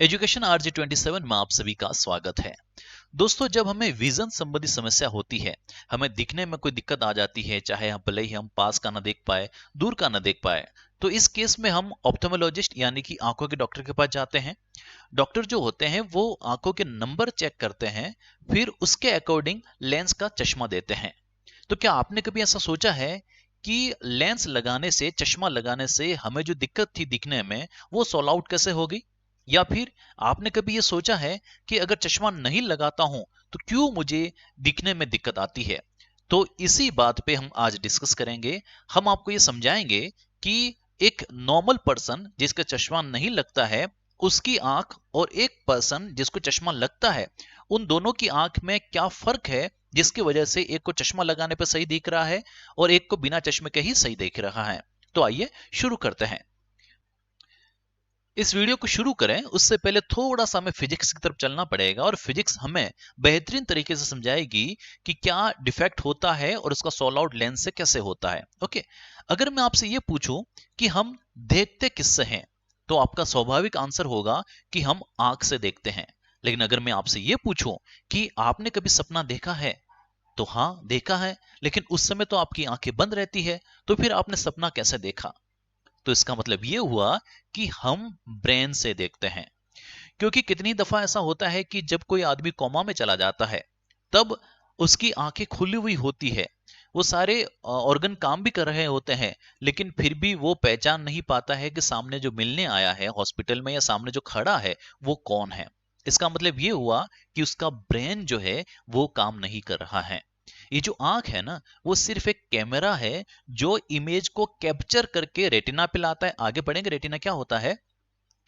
Education RJ 27 में आप सभी का स्वागत है। दोस्तों, जब हमें विजन संबंधी समस्या होती है, हमें दिखने में कोई दिक्कत आ जाती है, चाहे हम भले ही हम पास का ना देख पाए, दूर का ना देख पाए, तो इस केस में हम ऑप्थेल्मोलॉजिस्ट यानी कि आंखों के डॉक्टर के पास जाते हैं। डॉक्टर जो होते हैं वो आंखों के नंबर चेक करते हैं, फिर उसके अकॉर्डिंग लेंस का चश्मा देते हैं। तो क्या आपने कभी ऐसा सोचा है कि लेंस लगाने से, चश्मा लगाने से हमें जो दिक्कत थी दिखने में, वो सॉल्व आउट कैसे होगी? या फिर आपने कभी ये सोचा है कि अगर चश्मा नहीं लगाता हूं तो क्यों मुझे दिखने में दिक्कत आती है? तो इसी बात पे हम आज डिस्कस करेंगे। हम आपको ये समझाएंगे कि एक नॉर्मल पर्सन जिसका चश्मा नहीं लगता है, उसकी आंख और एक पर्सन जिसको चश्मा लगता है, उन दोनों की आंख में क्या फर्क है, जिसकी वजह से एक को चश्मा लगाने पर सही दिख रहा है और एक को बिना चश्मे के ही सही दिख रहा है। तो आइए शुरू करते हैं। इस वीडियो को शुरू करें उससे पहले थोड़ा सा हमें फिजिक्स की तरफ चलना पड़ेगा, और फिजिक्स हमें बेहतरीन तरीके से समझाएगी कि क्या डिफेक्ट होता है और उसका सॉल्व आउट लेंस से कैसे होता है। ओके, अगर मैं आपसे ये पूछूं कि हम देखते किससे हैं, तो आपका स्वाभाविक आंसर होगा कि हम आंख से देखते हैं। लेकिन अगर मैं आपसे ये पूछूं कि आपने कभी सपना देखा है, तो हाँ देखा है, लेकिन उस समय तो आपकी आंखें बंद रहती है, तो फिर आपने सपना कैसे देखा? तो इसका मतलब यह हुआ कि हम ब्रेन से देखते हैं। क्योंकि कितनी दफा ऐसा होता है कि जब कोई आदमी कोमा में चला जाता है, तब उसकी आंखें खुली हुई होती है, वो सारे ऑर्गन काम भी कर रहे होते हैं, लेकिन फिर भी वो पहचान नहीं पाता है कि सामने जो मिलने आया है हॉस्पिटल में या सामने जो खड़ा है वो कौन है। इसका मतलब ये हुआ कि उसका ब्रेन जो है वो काम नहीं कर रहा है। ये जो आंख है ना, वो सिर्फ एक कैमरा है जो इमेज को कैप्चर करके रेटिना पे लाता है। आगे बढ़ेंगे, रेटिना क्या होता है,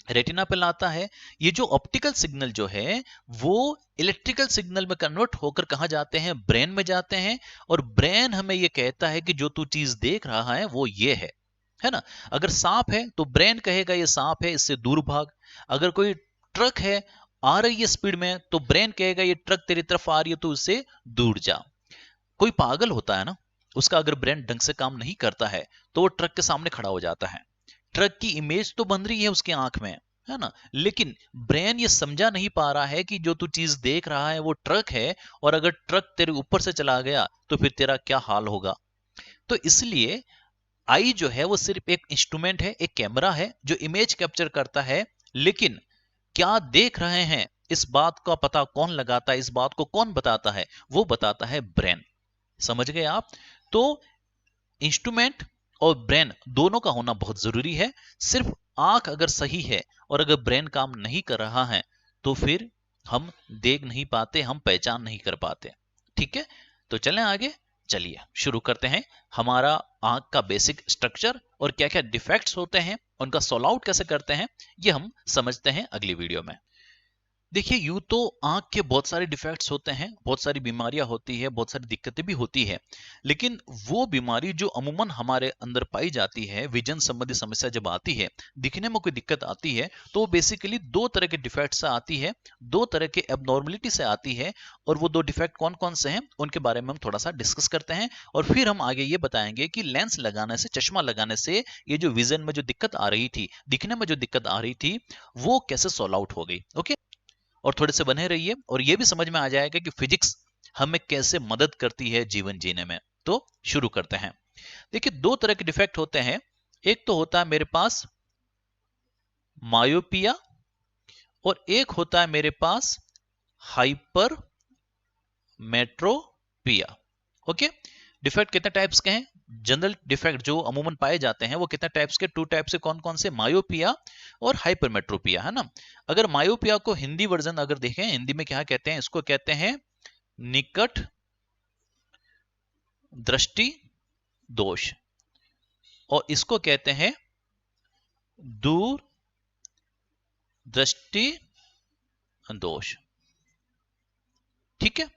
रेटिना पे लाता है। ये जो ऑप्टिकल सिग्नल जो है वो इलेक्ट्रिकल सिग्नल में कन्वर्ट होकर कहां जाते हैं, ब्रेन में जाते हैं। और ब्रेन हमें ये कहता है कि जो तू चीज देख रहा है वो ये है ना। अगर सांप है तो ब्रेन कहेगा ये सांप है, इससे दूर भाग। अगर कोई ट्रक है, आ रही है स्पीड में, तो ब्रेन कहेगा ये ट्रक तेरी तरफ आ रही है, तो उससे दूर जा। कोई पागल होता है ना, उसका अगर ब्रेन ढंग से काम नहीं करता है तो वो ट्रक के सामने खड़ा हो जाता है। ट्रक की इमेज तो बन रही है उसकी आंख में, है ना, लेकिन ब्रेन ये समझा नहीं पा रहा है कि जो तू चीज देख रहा है वो ट्रक है, और अगर ट्रक तेरे ऊपर से चला गया तो फिर तेरा क्या हाल होगा। तो इसलिए आई जो है वो सिर्फ एक इंस्ट्रूमेंट है, एक कैमरा है जो इमेज कैप्चर करता है, लेकिन क्या देख रहे हैं इस बात का पता कौन लगाता है, इस बात को कौन बताता है? वो बताता है ब्रेन। समझ गए आप? तो इंस्ट्रूमेंट और ब्रेन दोनों का होना बहुत जरूरी है। सिर्फ आंख अगर सही है और अगर ब्रेन काम नहीं कर रहा है, तो फिर हम देख नहीं पाते, हम पहचान नहीं कर पाते। ठीक है, तो चलें आगे। चलिए शुरू करते हैं हमारा आंख का बेसिक स्ट्रक्चर, और क्या क्या डिफेक्ट्स होते हैं, उनका सॉल्व आउट कैसे करते हैं, ये हम समझते हैं अगली वीडियो में। देखिए, यूं तो आंख के बहुत सारे डिफेक्ट्स होते हैं, बहुत सारी बीमारियां होती है, बहुत सारी दिक्कतें भी होती है। लेकिन वो बीमारी जो अमूमन हमारे अंदर पाई जाती है, विजन संबंधी समस्या जब आती है, दिखने में कोई दिक्कत आती है, तो वो बेसिकली दो तरह के डिफेक्ट से आती है, दो तरह के एबनॉर्मलिटी से आती है। और वो दो डिफेक्ट कौन कौन से हैं उनके बारे में हम थोड़ा सा डिस्कस करते हैं, और फिर हम आगे ये बताएंगे कि लेंस लगाने से, चश्मा लगाने से ये जो विजन में जो दिक्कत आ रही थी, दिखने में जो दिक्कत आ रही थी, वो कैसे सॉल्व आउट हो गई। ओके, और थोड़े से बने रहिए, और ये भी समझ में आ जाएगा कि फिजिक्स हमें कैसे मदद करती है जीवन जीने में। तो शुरू करते हैं। देखिए, दो तरह के डिफेक्ट होते हैं। एक तो होता है मेरे पास मायोपिया, और एक होता है मेरे पास हाइपर मेट्रोपिया। ओके, डिफेक्ट कितने टाइप्स के हैं? जनरल डिफेक्ट जो अमूमन पाए जाते हैं वो कितने टाइप्स के, टू टाइप्स के। कौन कौन से? मायोपिया और हाइपरमेट्रोपिया, है ना। अगर मायोपिया को हिंदी वर्जन अगर देखें, हिंदी में क्या कहते हैं, इसको कहते हैं निकट दृष्टि दोष, और इसको कहते हैं दूर दृष्टि दोष। ठीक है,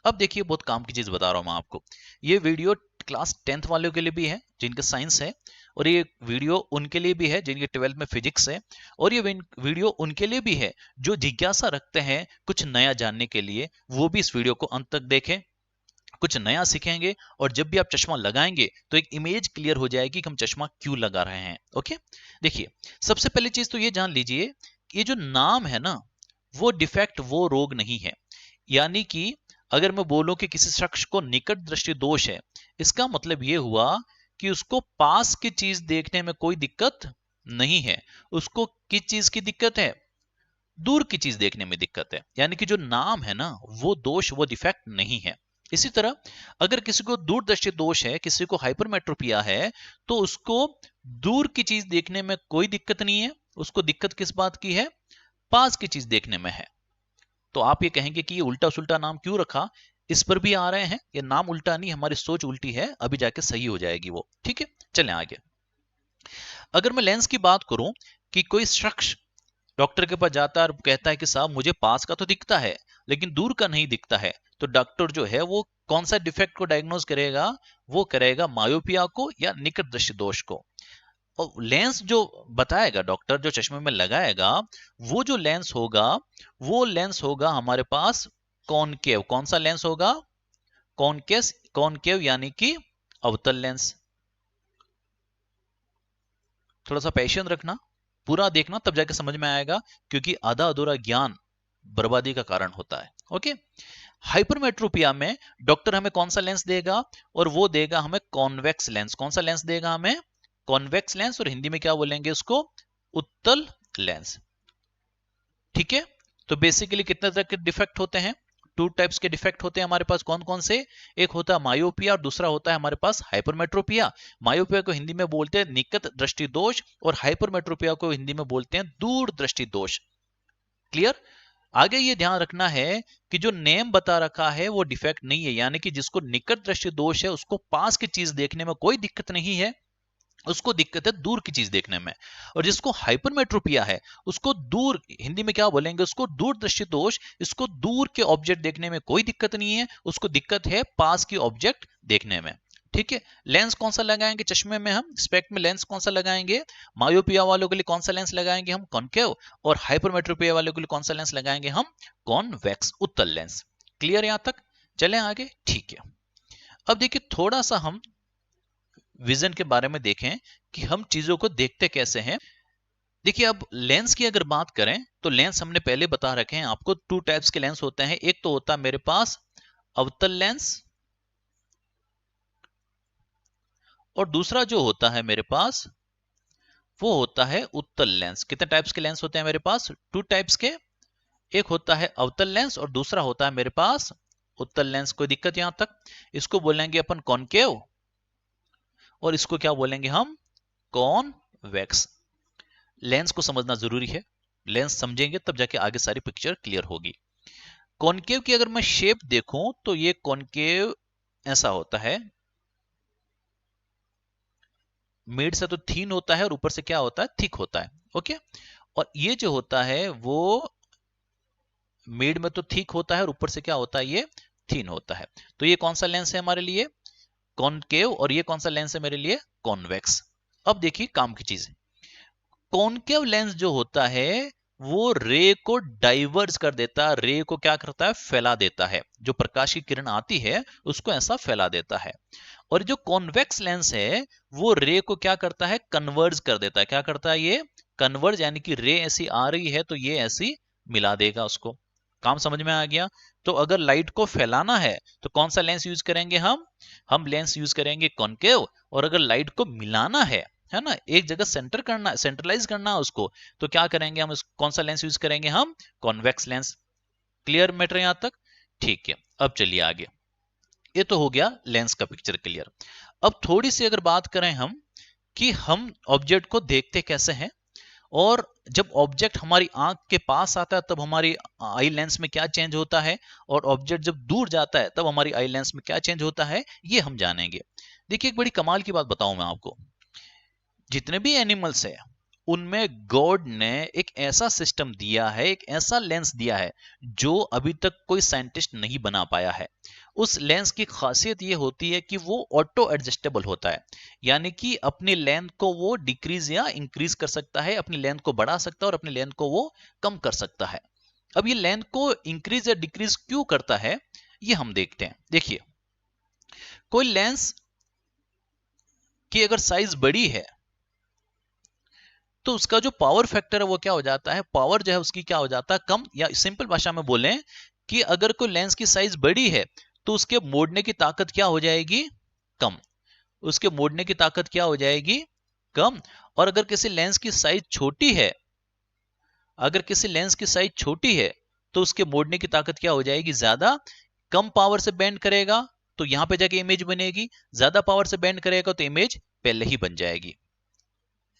अब देखिए, बहुत काम की चीज बता रहा हूं मैं आपको। ये वीडियो क्लास 10th वालों के लिए भी है जिनके साइंस है, और ये वीडियो उनके लिए भी है जिनके 12th में फिजिक्स है, और ये वीडियो उनके लिए भी है जो जिज्ञासा रखते हैं कुछ नया जानने के लिए। वो भी इस वीडियो को अंत तक देखें, कुछ नया सीखेंगे, और जब भी आप चश्मा लगाएंगे तो एक इमेज क्लियर हो जाएगी कि हम चश्मा क्यों लगा रहे हैं। ओके, देखिए, सबसे पहली चीज तो ये जान लीजिए ये जो नाम है ना, वो डिफेक्ट, वो रोग नहीं है। यानी कि अगर मैं बोलूं कि किसी शख्स को निकट दृष्टि दोष है, इसका मतलब ये हुआ कि उसको पास की चीज देखने में कोई दिक्कत नहीं है। उसको किस चीज की दिक्कत है? दूर की चीज देखने में दिक्कत है। यानी कि जो नाम है ना, वो दोष, वो डिफेक्ट नहीं है। इसी तरह अगर किसी को दूरदृष्टि दोष है, किसी को हाइपरमेट्रोपिया है, तो उसको दूर की चीज देखने में कोई दिक्कत नहीं है। उसको दिक्कत किस बात की है? पास की चीज देखने में है। तो आप ये कहेंगे कि ये उल्टा सुल्टा नाम क्यों रखा? इस पर भी आ रहे हैं। ये नाम उल्टा नहीं, हमारी सोच उल्टी है, अभी जाके सही हो जाएगी वो। ठीक है, चलें आगे। अगर मैं लेंस की बात करूं कि कोई शख्स डॉक्टर के पास जाता है और कहता है कि साहब मुझे पास का तो दिखता है लेकिन दूर का नहीं दिखता है, तो डॉक्टर जो है वो कौन सा डिफेक्ट को डायग्नोज करेगा? वो करेगा मायोपिया को या निकट दृष्टि दोष को। और लेंस जो बताएगा डॉक्टर, जो चश्मे में लगाएगा, वो जो लेंस होगा, वो लेंस होगा हमारे पास कॉनकेव। कौन सा लेंस होगा? कॉनकेव। कॉनकेव यानी कि अवतल लेंस। थोड़ा सा पेशेंस रखना, पूरा देखना, तब जाके समझ में आएगा, क्योंकि आधा अधूरा ज्ञान बर्बादी का कारण होता है। ओके। हाइपरमेट्रोपिया में डॉक्टर हमें कौन सा लेंस देगा? और वो देगा हमें कॉन्वेक्स लेंस। कौन सा लेंस देगा हमें? Convex lens. और हिंदी में क्या बोलेंगे उसको? उत्तल लेंस। ठीक है। तो बेसिकली कितने तरह के डिफेक्ट होते हैं? टू टाइप्स के डिफेक्ट होते हैं हमारे पास। कौन कौन से? एक होता है मायोपिया और दूसरा होता है हमारे पास हाइपरमेट्रोपिया। मायोपिया को हिंदी में बोलते हैं निकट दृष्टि दोष और हाइपरमेट्रोपिया को हिंदी में बोलते हैं दूर दृष्टि दोष। क्लियर? आगे ये ध्यान रखना है कि जो नेम बता रखा है वो डिफेक्ट नहीं है। यानी कि जिसको निकट दृष्टि दोष है उसको पास की चीज देखने में कोई दिक्कत नहीं है, उसको दिक्कत है दूर की चीज देखने में। और जिसको हाइपरमेट्रोपिया है उसको दूर, हिंदी में क्या बोलेंगे उसको? दूर दृष्टि दोष। इसको दूर के ऑब्जेक्ट देखने में कोई दिक्कत नहीं है, उसको दिक्कत है पास की ऑब्जेक्ट देखने में। ठीक है। लेंस कौन सा लगाएंगे चश्मे में? हम स्पेक्ट में लेंस कौन सा लगाएंगे? मायोपिया वालों के लिए कौन सा लेंस लगाएंगे हम? कॉनकेव। और हाइपरमेट्रोपिया वालों के लिए कौन सा लेंस लगाएंगे हम? कॉन्वेक्स, उत्तल लेंस। क्लियर यहां तक? चलें आगे। ठीक है। अब देखिए थोड़ा सा हम विजन के बारे में देखें कि हम चीजों को देखते कैसे हैं। देखिए अब लेंस की अगर बात करें तो लेंस हमने पहले बता रखे हैं आपको, टू टाइप्स के लेंस होते हैं। एक तो होता है मेरे पास अवतल लेंस, और दूसरा जो होता है मेरे पास वो होता है उत्तल लेंस। कितने टाइप्स के लेंस होते हैं मेरे पास? टू टाइप्स के। एक होता है अवतल लेंस और दूसरा होता है मेरे पास उत्तल लेंस। कोई दिक्कत यहां तक? इसको बोलेंगे अपन कॉनकेव और इसको क्या बोलेंगे हम? कॉन्वेक्स। लेंस को समझना जरूरी है, लेंस समझेंगे तब जाके आगे सारी पिक्चर क्लियर होगी। कॉनकेव की अगर मैं शेप देखूं तो ये कॉनकेव ऐसा होता है, मिड से तो थीन होता है और ऊपर से क्या होता है? थिक होता है। ओके। और ये जो होता है वो मिड में तो थिक होता है और ऊपर से क्या होता है? ये थीन होता है। तो ये कौन सा लेंस है हमारे लिए? कॉनकेव। और ये कौन सा लेंस है मेरे लिए? कॉन्वेक्स। अब देखिए काम की चीज, कॉनकेव लेंस जो होता है वो रे को डाइवर्ज कर देता है। रे को क्या करता है? फैला देता है। जो प्रकाश की किरण आती है उसको ऐसा फैला देता है। और जो कॉन्वेक्स लेंस है वो रे को क्या करता है? कन्वर्ज कर देता है। क्या करता है ये? कन्वर्ज। यानी कि रे ऐसी आ रही है तो ये ऐसी मिला देगा उसको। काम समझ में आ गया? तो अगर लाइट को फैलाना है तो कौन सा लेंस यूज करेंगे हम लेंस यूज करेंगे कॉनकेव। और अगर लाइट को मिलाना है ना, एक जगह सेंटर करना, सेंट्रलाइज करना है उसको, तो क्या करेंगे हम? कौन सा लेंस यूज करेंगे हम? Convex lens. क्लियर मैटर यहां तक? ठीक है। अब चलिए आगे। ये तो हो गया लेंस का पिक्चर क्लियर। अब थोड़ी सी अगर बात करें हम कि हम ऑब्जेक्ट को देखते कैसे हैं, और जब ऑब्जेक्ट हमारी आंख के पास आता है तब हमारी आई लेंस में क्या चेंज होता है, और ऑब्जेक्ट जब दूर जाता है तब हमारी आई लेंस में क्या चेंज होता है, ये हम जानेंगे। देखिए एक बड़ी कमाल की बात बताऊं मैं आपको, जितने भी एनिमल्स है उनमें गॉड ने एक ऐसा सिस्टम दिया है, एक ऐसा लेंस दिया है जो अभी तक कोई साइंटिस्ट नहीं बना पाया है। उस लेंस की खासियत ये होती है कि वो ऑटो एडजस्टेबल होता है। यानी कि अपनी लेंथ को वो डिक्रीज या इंक्रीज कर सकता है, अपनी लेंथ को बढ़ा सकता है और अपनी लेंथ को वो कम कर सकता है। अब ये लेंथ को इंक्रीज या डिक्रीज क्यों करता है ये हम देखते हैं। देखिए कोई लेंस की अगर साइज बड़ी है तो उसका जो पावर फैक्टर है वो क्या हो जाता है, पावर जो है उसकी क्या हो जाता है, कम। या सिंपल भाषा में बोलें कि अगर कोई लेंस की साइज बड़ी है तो उसके मोड़ने की ताकत क्या हो जाएगी, कम। उसके मोड़ने की ताकत क्या हो जाएगी, कम। और अगर किसी लेंस की साइज छोटी है, अगर किसी लेंस की साइज छोटी है तो उसके मोड़ने की ताकत क्या हो जाएगी, ज्यादा। कम पावर से बेंड करेगा तो यहां पे जाके इमेज बनेगी, ज्यादा पावर से बेंड करेगा तो इमेज पहले ही बन जाएगी।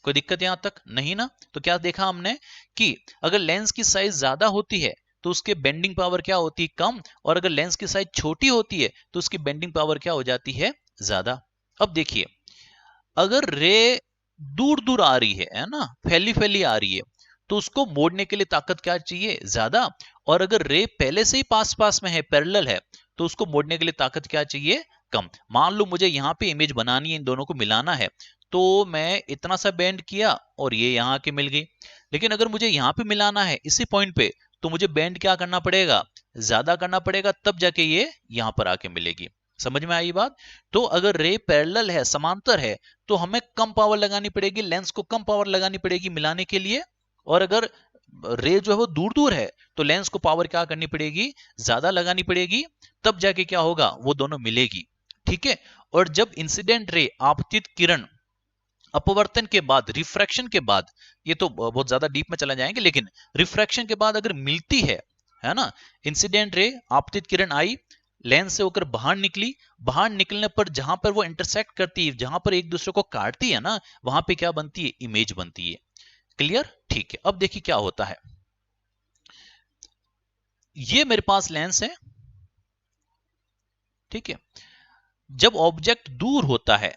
कोई दिक्कत यहां तक नहीं ना। तो क्या देखा हमने कि अगर लेंस की साइज ज्यादा होती है तो उसके बेंडिंग पावर क्या होती है, कम। और अगर लेंस की साइज छोटी होती है तो उसकी बेंडिंग पावर क्या हो जाती है, ज्यादा। अब देखिए, अगर रे दूर दूर आ रही है ना, फैली फैली आ रही है, तो उसको मोड़ने के लिए ताकत क्या चाहिए, ज्यादा। और अगर रे पहले से ही पास पास में है, पैरेलल है, तो उसको मोड़ने के लिए ताकत क्या चाहिए, कम। मान लो मुझे यहां पे इमेज बनानी है, इन दोनों को मिलाना है, तो मैं इतना सा बेंड किया और ये यहां के मिल गई। लेकिन अगर मुझे यहां पे मिलाना है इसी पॉइंट पे, तो मुझे बेंड क्या करना पड़ेगा, ज्यादा करना पड़ेगा, तब जाके ये यहां पर आके मिलेगी। समझ में आई बात। तो अगर रे पैरेलल है, समांतर है, तो हमें कम पावर लगानी पड़ेगी, लेंस को कम पावर लगानी पड़ेगी मिलाने के लिए। और अगर रे जो है वो दूर दूर है तो लेंस को पावर क्या करनी पड़ेगी, ज्यादा लगानी पड़ेगी, तब जाके क्या होगा, वो दोनों मिलेगी। ठीक है। और जब इंसिडेंट रे, आपतित किरण, अपवर्तन के बाद, रिफ्रैक्शन के बाद, ये तो बहुत ज्यादा डीप में चला जाएंगे, लेकिन रिफ्रैक्शन के बाद अगर मिलती है ना, इंसिडेंट रे, आपतित किरण आई, लेंस से होकर बाहर निकली, बाहर निकलने पर जहां पर वो इंटरसेक्ट करती है, जहां पर एक दूसरे को काटती है ना, वहां पे क्या बनती है, इमेज बनती है। क्लियर। ठीक है। अब देखिए क्या होता है, ये मेरे पास लेंस है, ठीक है। जब ऑब्जेक्ट दूर होता है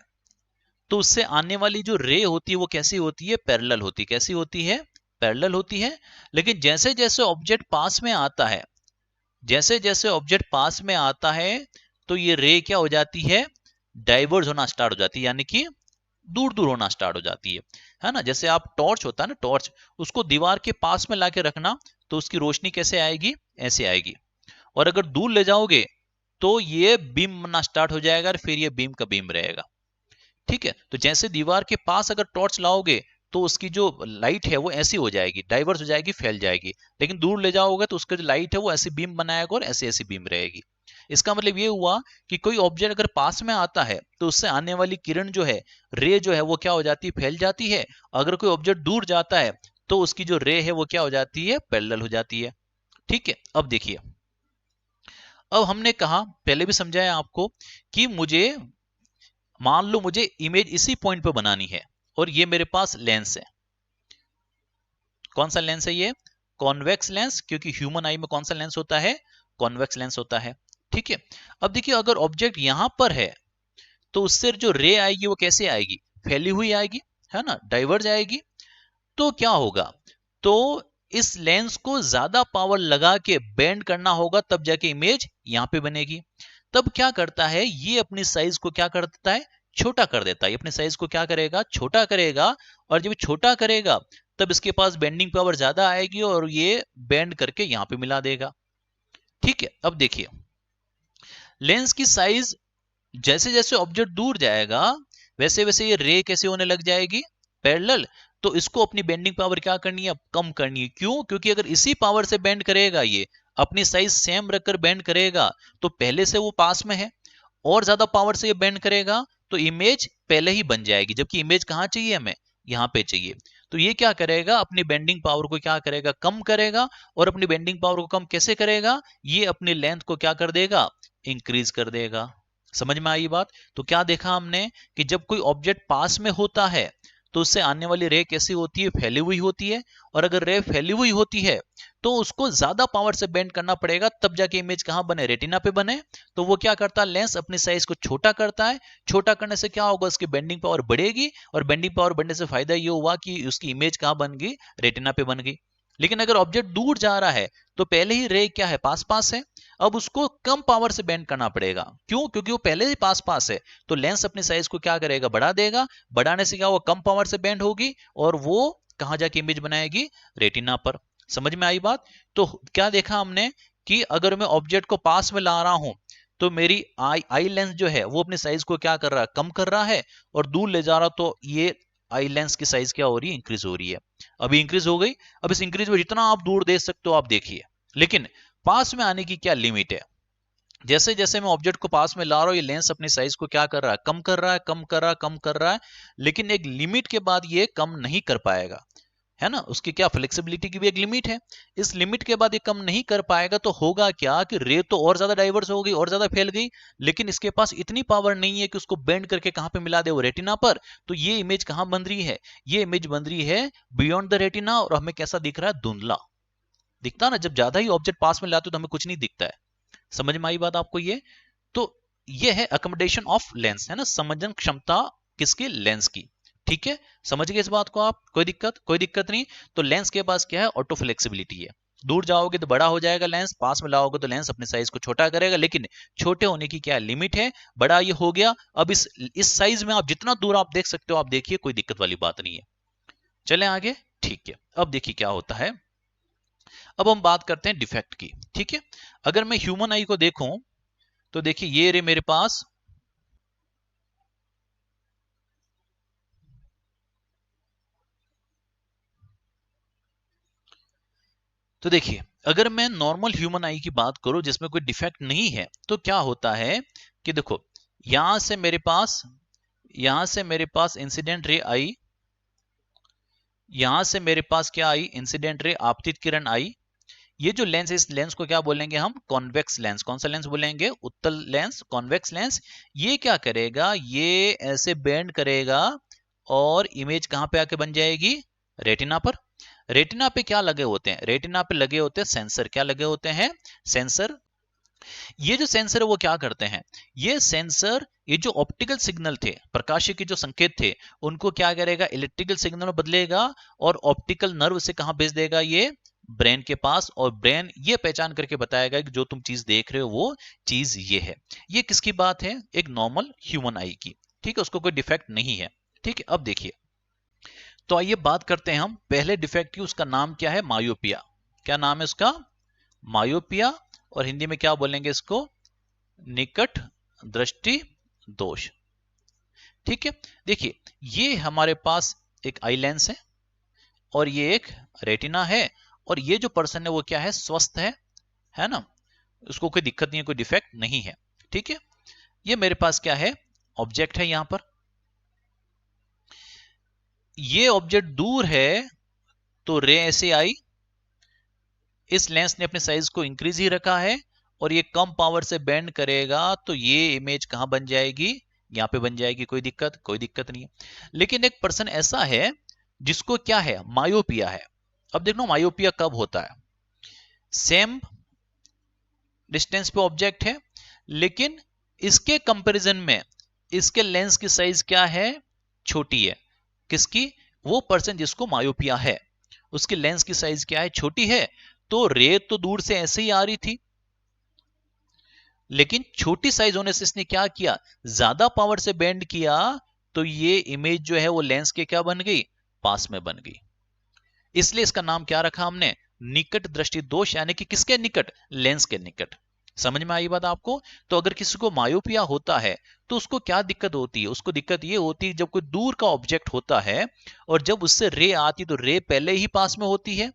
तो उससे आने वाली जो रे होती है वो कैसी होती है, पैरेलल होती है। कैसी होती है, पैरेलल होती है। लेकिन जैसे जैसे ऑब्जेक्ट पास में आता है, जैसे जैसे ऑब्जेक्ट पास में आता है, तो ये रे क्या हो जाती है, डाइवर्ज होना स्टार्ट हो जाती है, यानी कि दूर दूर होना स्टार्ट हो जाती है ना। जैसे आप टॉर्च होता है ना, टॉर्च, उसको दीवार के पास में लाके रखना तो उसकी रोशनी कैसे आएगी, ऐसे आएगी। और अगर दूर ले जाओगे तो ये बीम बनना स्टार्ट हो जाएगा और फिर ये बीम का बीम रहेगा। ठीक है। तो जैसे दीवार के पास अगर टॉर्च लाओगे तो उसकी जो लाइट है वो ऐसी हो जाएगी, डाइवर्स हो जाएगी, फैल जाएगी। लेकिन दूर ले जाओगे तो उसका जो लाइट है वो ऐसी बीम बनाएगा और ऐसी ऐसी बीम रहेगी। इसका मतलब ये हुआ कि कोई ऑब्जेक्ट अगर पास में आता है तो उससे आने वाली किरण जो है, रे जो है, वो क्या हो जाती है, फैल जाती है। अगर कोई ऑब्जेक्ट दूर जाता है तो उसकी जो रे है वो क्या हो जाती है, पैरेलल हो जाती है। ठीक है। अब देखिए, अब हमने कहा, पहले भी समझाया आपको, कि मुझे, मान लो मुझे इमेज इसी पॉइंट पे बनानी है और ये मेरे पास लेंस है। कौन सा लेंस है ये, कॉन्वेक्स लेंस, क्योंकि ह्यूमन आई में कौन सा लेंस होता है, कॉन्वेक्स लेंस होता है। ठीक है। अब देखिए, अगर ऑब्जेक्ट यहां पर है तो उससे जो रे आएगी वो कैसे आएगी, फैली हुई आएगी, है ना, डाइवर्ज आएगी। तो क्या होगा, तो इस लेंस को ज्यादा पावर लगा के बेंड करना होगा, तब जाके इमेज यहां पे बनेगी। तब क्या करता है, ये अपनी साइज को क्या कर देता है, छोटा कर देता है। अपनी साइज को क्या करेगा, छोटा करेगा। और जब छोटा करेगा तब इसके पास बेंडिंग पावर ज्यादा आएगी और ये बेंड करके यहां पे मिला देगा। ठीक है। अब देखिए, लेंस की साइज जैसे जैसे ऑब्जेक्ट दूर जाएगा वैसे वैसे ये रे कैसे होने लग जाएगी, पैरेलल। तो इसको अपनी बेंडिंग पावर क्या करनी है, कम करनी है। क्यों, क्योंकि अगर इसी पावर से बेंड करेगा, ये अपनी साइज सेम रखकर बेंड करेगा, तो पहले से वो पास में है, और ज्यादा पावर से ये बेंड करेगा तो इमेज पहले ही बन जाएगी। जबकि इमेज कहां चाहिए हमें, यहां पे चाहिए। तो ये क्या करेगा, अपनी बेंडिंग पावर को क्या करेगा, कम करेगा। और अपनी बेंडिंग पावर को कम कैसे करेगा, ये अपनी लेंथ को क्या कर देगा, इंक्रीज कर देगा। समझ में आई बात। तो क्या देखा हमने कि जब कोई ऑब्जेक्ट पास में होता है तो उससे आने वाली रे कैसी होती है, फैली हुई होती है। और अगर रे फैली हुई होती है तो उसको ज्यादा पावर से बेंड करना पड़ेगा, तब जाके इमेज कहां बने, रेटिना पे बने। तो वो क्या करता है, लेंस अपनी साइज को छोटा करता है। छोटा करने से क्या होगा, उसकी बेंडिंग पावर बढ़ेगी, और बेंडिंग पावर बढ़ने से फायदा ये हुआ कि उसकी इमेज कहां बन गई, रेटिना पे बन गई। लेकिन अगर ऑब्जेक्ट दूर जा रहा है तो पहले ही रे क्या है, पास पास है, अब उसको कम पावर से बेंड करना पड़ेगा। क्यों, क्योंकि वो पहले ही पास पास है। तो लेंस अपनी साइज को क्या करेगा, बढ़ा देगा। बढ़ाने से क्या होगा, कम पावर से बेंड होगी, और वो कहां जाके इमेज बनाएगी, रेटिना पर। समझ में आई बात। तो क्या देखा हमने कि अगर मैं ऑब्जेक्ट को पास में ला रहा हूं तो मेरी आई लेंस जो है वो अपनी साइज को क्या कर रहा है, कम कर रहा है। और दूर ले जा रहा तो ये आई लेंस की साइज क्या हो रही है, इंक्रीज हो रही है। अभी इंक्रीज हो गई, अब इस इंक्रीज में जितना आप दूर देख सकते हो आप देखिए, लेकिन पास में आने की क्या लिमिट है। जैसे जैसे मैं ऑब्जेक्ट को पास में ला रहा हूं, ये लेंस अपनी साइज को क्या कर रहा है, कम कर रहा है, कम कर रहा है, कम कर रहा है, लेकिन एक लिमिट के बाद ये कम नहीं कर पाएगा, है ना। उसकी क्या फ्लेक्सिबिलिटी की भी एक लिमिट है। इस लिमिट के बाद ये कम नहीं कर पाएगा तो होगा क्या कि रे तो और ज्यादा डाइवर्स हो गई, और ज्यादा फैल गई, लेकिन इसके पास इतनी पावर नहीं है कि उसको बेंड करके कहां पे मिला दे, वो रेटिना पर। तो ये इमेज कहां बन रही है, ये इमेज बन रही है बियॉन्ड द रेटिना, और हमें कैसा दिख रहा है, धुंधला दिखता ना। जब ज्यादा ही ऑब्जेक्ट पास में लाते हो तो हमें कुछ नहीं दिखता है। समझ में आई बात आपको ये। तो ये है अकोमोडेशन ऑफ लेंस, है ना, समझन क्षमता किसकी, लेंस की। ठीक है, समझ गए इस बात को आप, कोई दिक्कत, कोई दिक्कत नहीं। तो लेंस के पास क्या है, ऑटो फ्लेक्सिबिलिटी है। दूर जाओगे तो बड़ा हो जाएगा लेंस, पास में लाओगे तो लेंस अपने साइज को छोटा करेगा, लेकिन छोटे होने की क्या लिमिट है, बड़ा ये हो गया। अब इस साइज में आप जितना दूर आप देख सकते हो आप देखिए, कोई दिक्कत वाली बात नहीं है। चलें आगे, ठीक है। अब देखिए क्या होता है, अब हम बात करते हैं डिफेक्ट की। ठीक है, अगर मैं ह्यूमन आई को देखूं तो देखिए ये रे मेरे पास, तो देखिए अगर मैं नॉर्मल ह्यूमन आई की बात करूं जिसमें कोई डिफेक्ट नहीं है, तो क्या होता है कि देखो यहां से मेरे पास इंसिडेंट रे आई, यहां से मेरे पास क्या आई, इंसिडेंट रे आपतित किरण आई। ये जो लेंस है, इस लेंस को क्या बोलेंगे हम, कॉन्वेक्स लेंस। कौन सा लेंस बोलेंगे, उत्तल लेंस, कॉन्वेक्स लेंस। ये क्या करेगा, ये ऐसे बेंड करेगा और इमेज कहां पे आके बन जाएगी, रेटिना पर। रेटिना पे क्या लगे होते हैं, रेटिना पे लगे होते हैं सेंसर। क्या लगे होते हैं, सेंसर। ये जो सेंसर है वो क्या करते हैं, ये सेंसर ये जो ऑप्टिकल सिग्नल थे, प्रकाश के जो संकेत थे, उनको क्या करेगा, इलेक्ट्रिकल सिग्नल में बदलेगा और ऑप्टिकल नर्व से कहां भेज देगा, ये ब्रेन के पास। और ब्रेन ये पहचान करके बताएगा कि जो तुम चीज देख रहे हो वो चीज ये है। ये किसकी बात है, एक नॉर्मल ह्यूमन आई की। ठीक है, उसको कोई डिफेक्ट नहीं है। ठीक है, अब देखिए, तो आइए बात करते हैं हम पहले डिफेक्ट की। उसका नाम क्या है, मायोपिया। क्या नाम है उसका, मायोपिया। और हिंदी में क्या बोलेंगे इसको, निकट दृष्टि दोष। ठीक है, देखिए ये हमारे पास एक आई लेंस है और ये एक रेटिना है, और ये जो पर्सन है वो क्या है, स्वस्थ है ना, उसको कोई दिक्कत नहीं है, कोई डिफेक्ट नहीं है। ठीक है, ये मेरे पास क्या है, ऑब्जेक्ट है। यहां पर ये ऑब्जेक्ट दूर है तो रे ऐसे आई, इस लेंस ने अपने साइज को इंक्रीज ही रखा है, और ये कम पावर से बेंड करेगा तो ये इमेज कहां बन जाएगी, यहां पे बन जाएगी। कोई दिक्कत, कोई दिक्कत नहीं है। लेकिन एक पर्सन ऐसा है जिसको क्या है, मायोपिया है। अब देखो मायोपिया कब होता है, सेम डिस्टेंस पे ऑब्जेक्ट है, लेकिन इसके कंपैरिजन में इसके लेंस की साइज क्या है, छोटी है। किसकी, वो पर्सन जिसको मायोपिया है उसकी लेंस की साइज क्या है, छोटी है। तो रे तो दूर से ऐसे ही आ रही थी, लेकिन छोटी साइज होने से इसने क्या किया, ज्यादा पावर से बेंड किया, तो ये इमेज जो है वो लेंस के क्या बन गई, पास में बन गई। इसलिए इसका नाम क्या रखा हमने, निकट दृष्टि दोष, यानी कि किसके निकट, लेंस के निकट। समझ में आई बात आपको। तो अगर किसी को मायोपिया होता है तो उसको क्या दिक्कत होती है, उसको दिक्कत ये होती है जब कोई दूर का ऑब्जेक्ट होता है और जब उससे रे आती तो रे पहले ही पास में होती है,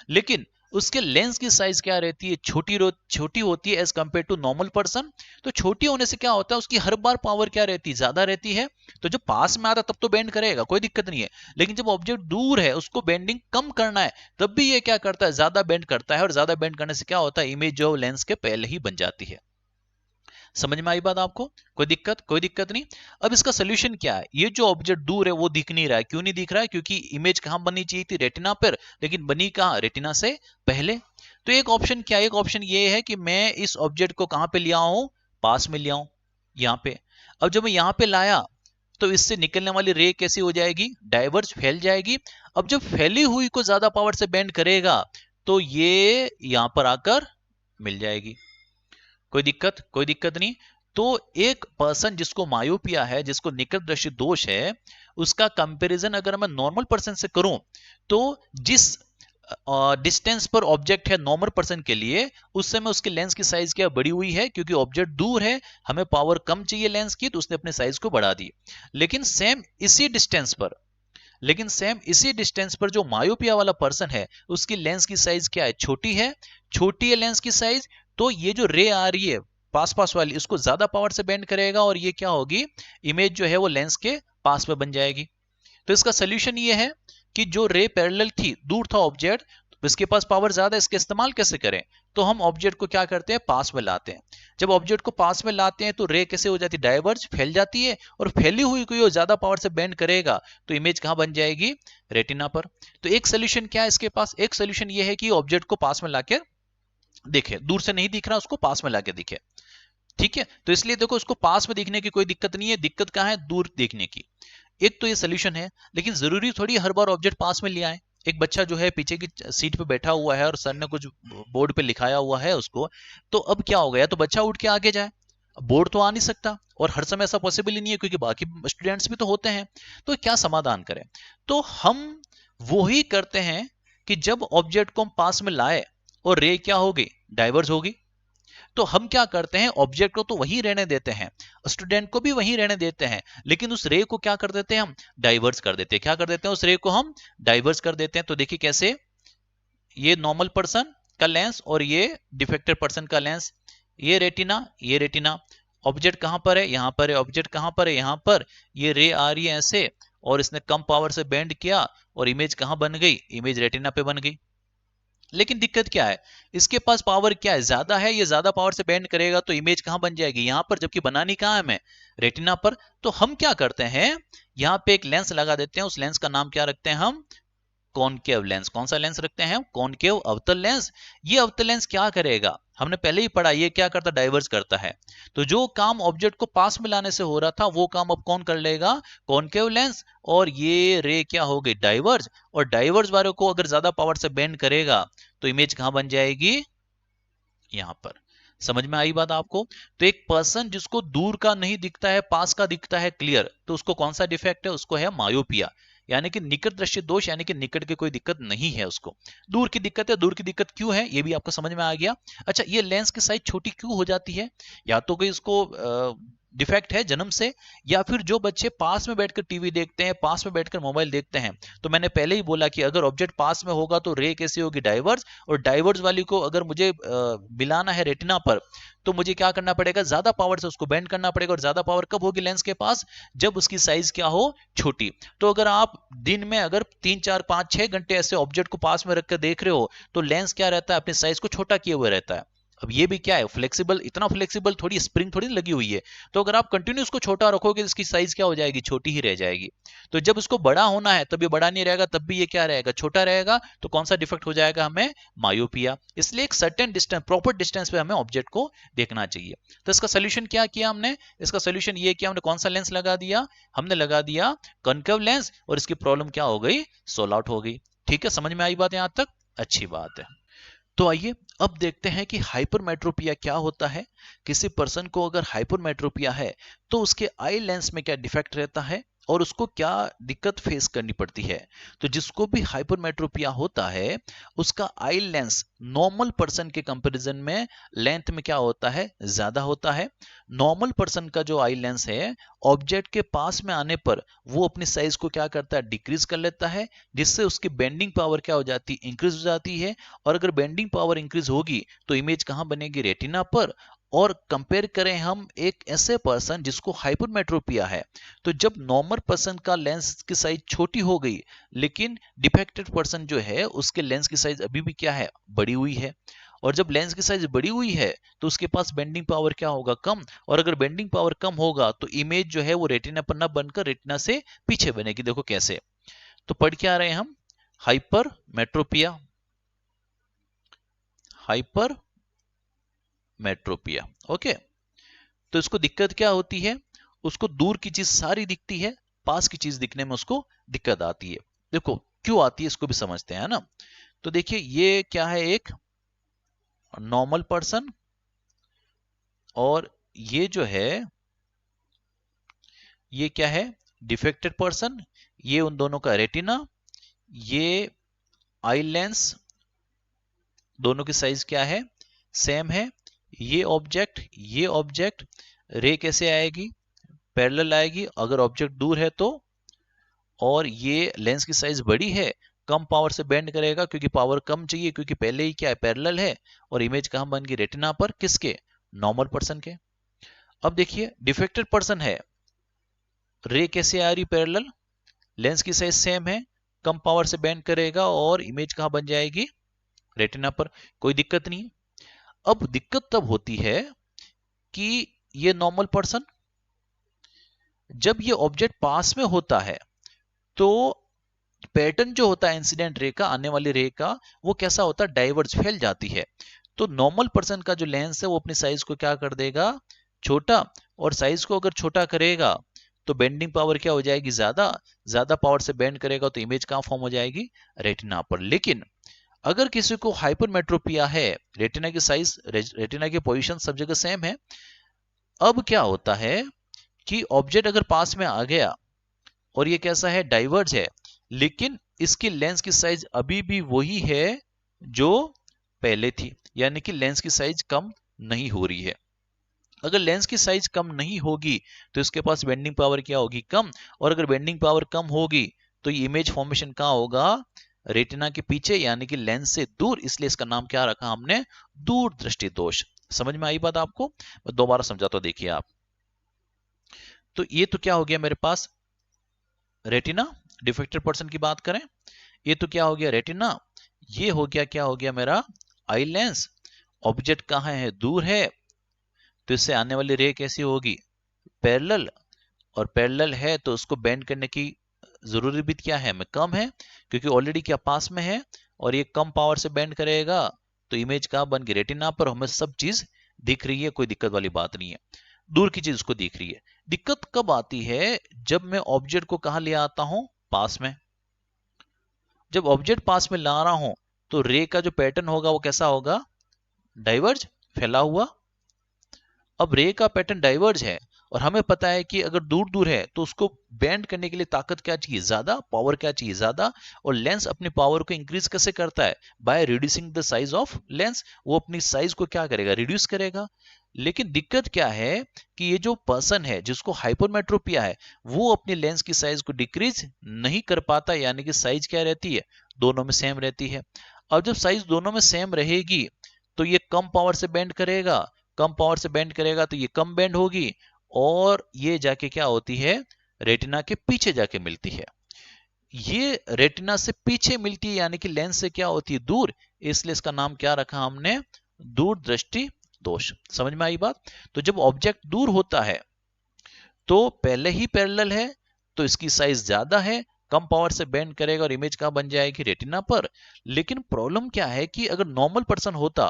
लेकिन उसके लेंस की साइज क्या रहती है, छोटी होती है as compare to normal person. तो छोटी होने से क्या होता है, उसकी हर बार पावर क्या रहती है, ज्यादा रहती है। तो जब पास में आता तब तो बेंड करेगा, कोई दिक्कत नहीं है, लेकिन जब ऑब्जेक्ट दूर है उसको बेंडिंग कम करना है, तब भी ये क्या करता है, ज्यादा बेंड करता है। और ज्यादा बेंड करने से क्या होता है, इमेज जो लेंस के पहले ही बन जाती है। समझ में आई बात आपको, कोई दिक्कत, कोई दिक्कत नहीं। अब इसका सोल्यूशन क्या है, ये जो ऑब्जेक्ट दूर है वो दिख नहीं रहा है। क्यों नहीं दिख रहा है, क्योंकि इमेज कहां बननी चाहिए थी, रेटिना पर, लेकिन बनी कहां, रेटिना से पहले। तो एक ऑप्शन क्या है, एक ऑप्शन ये है कि मैं इस ऑब्जेक्ट को कहां पे ले आऊं, पास में ले आऊं, यहां पे। अब जब मैं यहां पे लाया तो इससे निकलने वाली रे कैसी हो जाएगी, डाइवर्ज, फैल जाएगी। अब जब फैली हुई को ज्यादा पावर से बेंड करेगा तो ये यहां पर आकर मिल जाएगी। कोई दिक्कत, कोई दिक्कत नहीं। तो एक पर्सन जिसको मायोपिया है, जिसको निकट दृष्टि दोष है, उसका कंपैरिजन अगर मैं नॉर्मल पर्सन से करूं तो जिस डिस्टेंस पर ऑब्जेक्ट है नॉर्मल पर्सन के लिए, उस समय उसके लेंस की साइज क्या बड़ी हुई है, क्योंकि ऑब्जेक्ट दूर है, हमें पावर कम चाहिए लेंस की, तो उसने अपने साइज को बढ़ा दी। लेकिन सेम इसी डिस्टेंस पर लेकिन सेम इसी डिस्टेंस पर जो मायोपिया वाला पर्सन है उसकी लेंस की साइज क्या है, छोटी है, छोटी है लेंस की साइज, तो ये जो रे आ रही है पास पास वाली उसको ज्यादा पावर से बेंड करेगा और ये क्या होगी, इमेज जो है वो लेंस के पास में बन जाएगी। तो इसका सोल्यूशन ये है कि जो रे पैरेलल थी, दूर था ऑब्जेक्ट, इसके पास पावर ज्यादा है, इसका इस्तेमाल कैसे करें, तो हम ऑब्जेक्ट को क्या करते हैं, पास में लाते हैं। जब ऑब्जेक्ट को पास में लाते हैं तो रे कैसे हो जाती है, डाइवर्ज, फैल जाती है, और फैली हुई को ज्यादा पावर से बेंड करेगा तो इमेज कहां बन जाएगी, रेटिना पर। तो एक सोल्यूशन क्या है इसके पास, एक सोल्यूशन ये है कि ऑब्जेक्ट को पास में लाकर देखे, दूर से नहीं दिख रहा उसको पास में लाके दिखे, ठीक है। तो इसलिए देखो उसको पास में दिखने की कोई दिक्कत नहीं है, दिक्कत कहां है, दूर देखने की। एक तो ये सोल्यूशन है, लेकिन जरूरी थोड़ी हर बार ऑब्जेक्ट पास में ले आए। एक बच्चा जो है पीछे की सीट पे बैठा हुआ है और सर ने कुछ बोर्ड पे लिखाया हुआ है उसको, तो अब क्या हो गया, तो बच्चा उठ के आगे जाए, बोर्ड तो आ नहीं सकता, और हर समय ऐसा पॉसिबल ही नहीं है क्योंकि बाकी स्टूडेंट्स भी तो होते हैं। तो क्या समाधान करें, तो हम वो ही करते हैं कि जब ऑब्जेक्ट को हम पास में लाए और रे क्या होगी, डाइवर्ज होगी, तो हम क्या करते हैं, ऑब्जेक्ट को तो वहीं रहने देते हैं, स्टूडेंट को भी वहीं रहने देते हैं, लेकिन उस रे को क्या कर देते हैं, हम डाइवर्स कर देते हैं। क्या कर देते हैं, उस रे को हम डाइवर्स कर देते हैं। तो देखिए कैसे, ये नॉर्मल पर्सन का लेंस और ये डिफेक्टेड पर्सन का लेंस, ये रेटिना, ऑब्जेक्ट कहां पर है, यहां पर है, ऑब्जेक्ट कहां पर है, यहां पर, ये रे आ रही है ऐसे, और इसने कम पावर से बेंड किया और इमेज कहां बन गई, इमेज रेटिना पे बन गई। लेकिन दिक्कत क्या है, इसके पास पावर क्या है, ज्यादा है, ये ज्यादा पावर से बेंड करेगा तो इमेज कहां बन जाएगी, यहां पर, जबकि बनानी कहां है हमें, रेटिना पर। तो हम क्या करते हैं, यहां पे एक लेंस लगा देते हैं, उस लेंस का नाम क्या रखते हैं हम, कॉनकेव लेंस। कौन सा लेंस रखते हैं, कॉनकेव अवतल लेंस। ये अवतल लेंस क्या करेगा, हमने पहले ही पढ़ा, ये क्या करता, डाइवर्ज करता है। तो जो काम ऑब्जेक्ट को पास में लाने से हो रहा था वो काम अब कौन कर लेगा, कॉनकेव लेंस, और ये रे क्या हो गई, डाइवर्ज, और डाइवर्ज वाले को अगर ज्यादा पावर से बेंड करेगा तो इमेज कहां बन जाएगी, यहां पर। समझ में आई बात आपको। तो एक पर्सन जिसको दूर का नहीं दिखता है, पास का दिखता है क्लियर, तो उसको कौन सा डिफेक्ट है, उसको है मायोपिया, यानी कि निकट दृष्टि दोष, यानी कि निकट की कोई दिक्कत नहीं है उसको, दूर की दिक्कत है। दूर की दिक्कत क्यों है ये भी आपको समझ में आ गया। अच्छा, ये लेंस की साइज छोटी क्यों हो जाती है, या तो कोई इसको डिफेक्ट है जन्म से, या फिर जो बच्चे पास में बैठकर टीवी देखते हैं, पास में बैठकर मोबाइल देखते हैं, तो मैंने पहले ही बोला कि अगर ऑब्जेक्ट पास में होगा तो रे कैसी होगी, डाइवर्ज, और डाइवर्ज वाली को अगर मुझे मिलाना है रेटिना पर, तो मुझे क्या करना पड़ेगा, ज्यादा पावर से उसको बेंड करना पड़ेगा, और ज्यादा पावर कब होगी लेंस के पास, जब उसकी साइज क्या हो, छोटी। तो अगर आप दिन में अगर 3 4 5 6 घंटे ऐसे ऑब्जेक्ट को पास में रखकर देख रहे हो, तो लेंस क्या रहता है, अपने साइज को छोटा किए हुए रहता है। अब ये भी क्या है, फ्लेक्सिबल, इतना फ्लेक्सिबल थोड़ी, स्प्रिंग थोड़ी लगी हुई है, तो अगर आप कंटिन्यू उसको छोटा रखोगे तो इसकी साइज क्या हो जाएगी, छोटी ही रह जाएगी। तो जब इसको बड़ा होना है तब ये बड़ा नहीं रहेगा, तब भी ये क्या रहेगा, छोटा रहेगा। तो कौन सा डिफेक्ट हो जाएगा हमें, मायोपिया। इसलिए एक सर्टेन डिस्टेंस, प्रॉपर डिस्टेंस पे हमें ऑब्जेक्ट को देखना चाहिए। तो इसका सोल्यूशन क्या किया हमने, इसका सोल्यूशन ये किया हमने, कौन सा लेंस लगा दिया, हमने लगा दिया कॉनकेव लेंस, और इसकी प्रॉब्लम क्या हो गई, सोल्व आउट हो गई। ठीक है, समझ में आई बात यहां तक, अच्छी बात है। तो आइए अब देखते हैं कि हाइपरमेट्रोपिया क्या होता है। किसी पर्सन को अगर हाइपरमेट्रोपिया है तो उसके आई लेंस में क्या डिफेक्ट रहता है और उसको क्या दिक्कत फेस करनी पड़ती है। तो जिसको भी हाइपरमेट्रोपिया होता है उसका आई लेंस नॉर्मल पर्सन के कंपैरिजन में लेंथ में क्या होता है, ज्यादा होता है। नॉर्मल पर्सन का जो आई लेंस है ऑब्जेक्ट के पास में आने पर वो अपनी साइज को क्या करता है, डिक्रीज कर लेता है, जिससे उसकी बेंडिंग पावर क्या हो जाती है, इंक्रीज हो जाती है। और अगर बेंडिंग पावर इंक्रीज होगी तो इमेज कहां बनेगी, रेटिना पर। और कंपेयर करें हम एक ऐसे पर्सन जिसको हाइपरमेट्रोपिया है, तो जब नॉर्मल पर्सन का लेंस की साइज छोटी हो गई, लेकिन डिफेक्टेड पर्सन जो है उसके लेंस की साइज अभी भी क्या है, बड़ी हुई है। और जब लेंस की साइज बड़ी हुई है तो उसके पास बेंडिंग पावर क्या होगा, कम। और अगर बेंडिंग पावर कम होगा तो इमेज जो है वो रेटिना पर ना बनकर रेटिना से पीछे बनेगी। देखो कैसे, तो पढ़ के आ रहे हैं हम, हाइपरमेट्रोपिया, हाइपरमेट्रोपिया, ओके। तो इसको दिक्कत क्या होती है, उसको दूर की चीज सारी दिखती है, पास की चीज दिखने में उसको दिक्कत आती है। देखो क्यों आती है इसको भी समझते हैं ना। तो देखिए ये क्या है, एक नॉर्मल पर्सन, और ये जो है ये क्या है, डिफेक्टेड पर्सन। ये उन दोनों का रेटिना, ये आई लेंस, दोनों की साइज क्या है, सेम है। ये ऑब्जेक्ट रे कैसे आएगी, पैरेलल आएगी। अगर ऑब्जेक्ट दूर है तो और ये लेंस की साइज बड़ी है, कम पावर से बेंड करेगा क्योंकि पावर कम चाहिए, क्योंकि पहले ही क्या है, पैरेलल है। और इमेज कहां बन गई, रेटिना पर, किसके, नॉर्मल पर्सन के। अब देखिए डिफेक्टेड पर्सन है, रे कैसे आ रही, पैरेलल, लेंस की साइज सेम है, कम पावर से बेंड करेगा और इमेज कहां बन जाएगी, रेटिना पर, कोई दिक्कत नहीं। अब दिक्कत तब होती है कि ये नॉर्मल पर्सन, जब ये ऑब्जेक्ट पास में होता है तो पैटर्न जो होता है इंसिडेंट रे का, आने वाली रे का, वो कैसा होता है, डाइवर्ज, फैल जाती है। तो नॉर्मल पर्सन का जो लेंस है वो अपनी साइज को क्या कर देगा, छोटा, और साइज को अगर छोटा करेगा तो बेंडिंग पावर क्या हो जाएगी, ज्यादा, ज्यादा पावर से बेंड करेगा तो इमेज कहां फॉर्म हो जाएगी, रेटिना पर। लेकिन अगर किसी को हाइपरमेट्रोपिया है, रेटिना की साइज, रेटिना की पोजीशन सब जगह सेम है, अब क्या होता है कि ऑब्जेक्ट अगर पास में आ गया और ये कैसा है, डाइवर्ज है, लेकिन इसकी लेंस की साइज अभी भी वही है जो पहले थी, यानी कि लेंस की साइज कम नहीं हो रही है। अगर लेंस की साइज कम नहीं होगी तो इसके पास बेंडिंग पावर क्या होगी, कम, और अगर बेंडिंग पावर कम होगी तो ये इमेज फॉर्मेशन कहां होगा, रेटिना के पीछे, यानी कि लेंस से दूर, इसलिए इसका नाम क्या रखा हमने, दूर दृष्टि दोष। समझ में आई बात आपको, मैं दोबारा समझाता हूं, देखिए आप। तो ये तो क्या हो गया मेरे पास, रेटिना, डिफेक्टेड पर्सन की बात करें, ये तो क्या हो गया, रेटिना, ये हो गया, क्या हो गया मेरा, आई लेंस। ऑब्जेक्ट कहां है, दूर है, तो इससे आने वाली रे कैसी होगी, पैरेलल, और पैरेलल है तो उसको बेंड करने की जरूरी भी क्या है, में कम है, क्योंकि ऑलरेडी क्या पास में है, और ये कम पावर से बेंड करेगा तो इमेज कहां बन गई, रेटिना पर, हमें सब चीज दिख रही है, कोई दिक्कत वाली बात नहीं है, दूर की चीज उसको दिख रही है। दिक्कत कब आती है, जब मैं ऑब्जेक्ट को कहां ले आता हूं, पास में। जब ऑब्जेक्ट पास में ला रहा हूं तो रे का जो पैटर्न होगा वो कैसा होगा, डाइवर्ज, फैला हुआ। अब रे का पैटर्न डाइवर्ज है और हमें पता है कि अगर दूर दूर है तो उसको बेंड करने के लिए ताकत क्या चाहिए, ज्यादा, पावर क्या चाहिए, ज्यादा। और लेंस अपनी पावर को इंक्रीज कैसे करता है, by reducing the size of lens, वो अपनी साइज को क्या करेगा, रिड्यूस करेगा। लेकिन दिक्कत क्या है कि ये जो पर्सन है जिसको हाइपरमेट्रोपिया है, वो अपनी लेंस की साइज को डिक्रीज नहीं कर पाता, यानी कि साइज क्या रहती है, दोनों में सेम रहती है। अब जब साइज दोनों में सेम रहेगी तो ये कम पावर से बेंड करेगा, कम पावर से बेंड करेगा तो ये कम बेंड होगी, और ये जाके क्या होती है, रेटिना के पीछे जाके मिलती है। ये रेटिना से पीछे मिलती है, यानी कि लेंस से क्या होती है, दूर, इसलिए इसका नाम क्या रखा हमने, दूर दृष्टि दोष। समझ में आई बात। तो जब ऑब्जेक्ट दूर होता है तो पहले ही पैरेलल है तो इसकी साइज ज्यादा है, कम पावर से बेंड करेगा और इमेज कहां बन जाएगी, रेटिना पर। लेकिन प्रॉब्लम क्या है कि अगर नॉर्मल पर्सन होता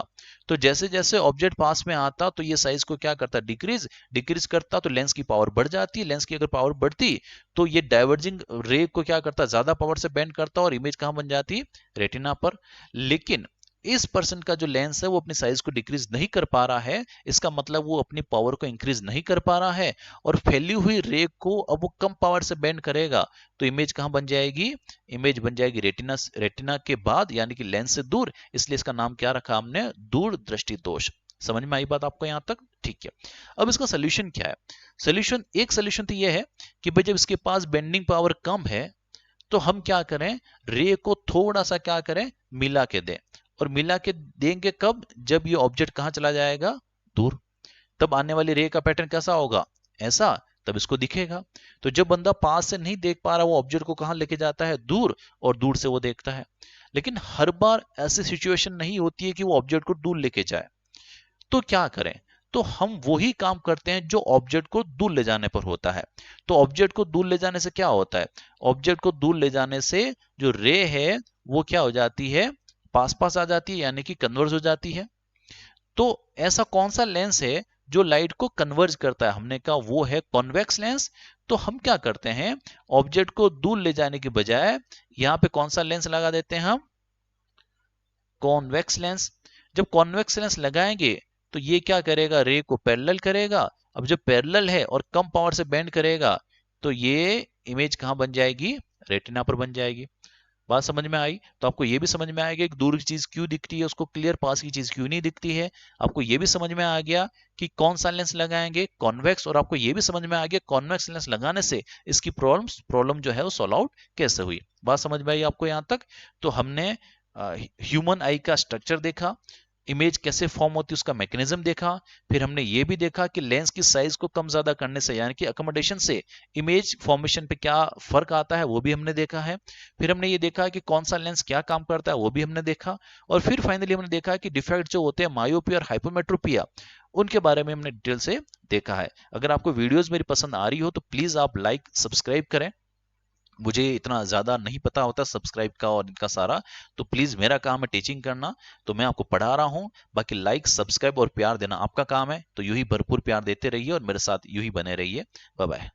तो जैसे जैसे ऑब्जेक्ट पास में आता तो ये साइज को क्या करता, डिक्रीज, डिक्रीज करता, तो लेंस की पावर बढ़ जाती है। लेंस की अगर पावर बढ़ती तो ये डाइवर्जिंग रे को क्या करता, ज्यादा पावर से बेंड करता और इमेज कहां बन जाती, रेटिना पर। लेकिन इस पर्सन का जो लेंस है वो अपनी साइज को डिक्रीज नहीं कर पा रहा है, इसका मतलब वो अपनी पावर को इंक्रीज नहीं कर पा रहा है, और फैली हुई रे को अब वो कम पावर से बेंड करेगा तो इमेज कहां बन जाएगी, इमेज बन जाएगी रेटिना, रेटिना के बाद, यानी कि लेंस से दूर, इसलिए इसका नाम क्या रखा हमने, दूर दृष्टि दोष। समझ में आई बात आपको यहां तक, ठीक है। अब इसका सोल्यूशन क्या है, सोल्यूशन, एक सोल्यूशन तो यह है कि भाई जब इसके पास बेंडिंग पावर कम है तो हम क्या करें, रे को थोड़ा सा क्या करें, मिला के दें। और मिला के देंगे कब, जब ये ऑब्जेक्ट कहां चला जाएगा, दूर, तब आने वाली रे का पैटर्न कैसा होगा, ऐसा, तब इसको दिखेगा। तो जब बंदा पास से नहीं देख पा रहा, वो ऑब्जेक्ट को कहां लेके जाता है, दूर, और दूर से वो देखता है। लेकिन हर बार ऐसी सिचुएशन नहीं होती है कि वो ऑब्जेक्ट को दूर लेके जाए, तो क्या करें, तो हम वही काम करते हैं जो ऑब्जेक्ट को दूर ले जाने पर होता है। तो ऑब्जेक्ट को दूर ले जाने से क्या होता है, ऑब्जेक्ट को दूर ले जाने से जो रे है वो क्या हो जाती है, पास पास आ जाती है, यानी कि कन्वर्ज हो जाती है। तो ऐसा कौन सा लेंस है जो लाइट को कन्वर्ज करता है, हमने कहा वो है कॉन्वेक्स लेंस। तो हम क्या करते हैं, ऑब्जेक्ट को दूर ले जाने की बजाय यहां पे कौन सा लेंस लगा देते हैं हम, कॉन्वेक्स लेंस। जब कॉन्वेक्स लेंस लगाएंगे तो ये क्या करेगा, रे को पैरेलल करेगा। अब जब पैरेलल है और कम पावर से बेंड करेगा तो ये इमेज कहां बन जाएगी, रेटिना पर बन जाएगी। बात समझ में आई? तो आपको ये भी समझ में आएगा कि दूर की चीज क्यों दिखती है उसको क्लियर, पास की चीज क्यों नहीं दिखती है। आपको ये भी समझ में आ गया कि कौन सा लेंस लगाएंगे, कॉन्वेक्स, और आपको ये भी समझ में आ गया कॉन्वेक्स लेंस लगाने से इसकी प्रॉब्लम जो है वो सॉल्व आउट कैसे हुई। बात समझ में आई आपको यहाँ तक? तो हमने ह्यूमन आई का स्ट्रक्चर देखा, इमेज कैसे फॉर्म होती है उसका मैकेनिज्म देखा, फिर हमने ये भी देखा कि लेंस की साइज को कम ज्यादा करने से यानी कि अकोमोडेशन से इमेज फॉर्मेशन पे क्या फर्क आता है वो भी हमने देखा है। फिर हमने ये देखा कि कौन सा लेंस क्या काम करता है वो भी हमने देखा। और फिर फाइनली हमने देखा कि डिफेक्ट जो होते हैं मायोपिया और हाइपोमेट्रोपिया, उनके बारे में हमने डिटेल से देखा है। अगर आपको वीडियोस मेरी पसंद आ रही हो तो प्लीज आप लाइक सब्सक्राइब करें। मुझे इतना ज़्यादा नहीं पता होता सब्सक्राइब का और इनका सारा, तो प्लीज़ मेरा काम है टीचिंग करना, तो मैं आपको पढ़ा रहा हूँ। बाकी लाइक सब्सक्राइब और प्यार देना आपका काम है, तो यूं ही भरपूर प्यार देते रहिए और मेरे साथ यूं ही बने रहिए। Bye bye.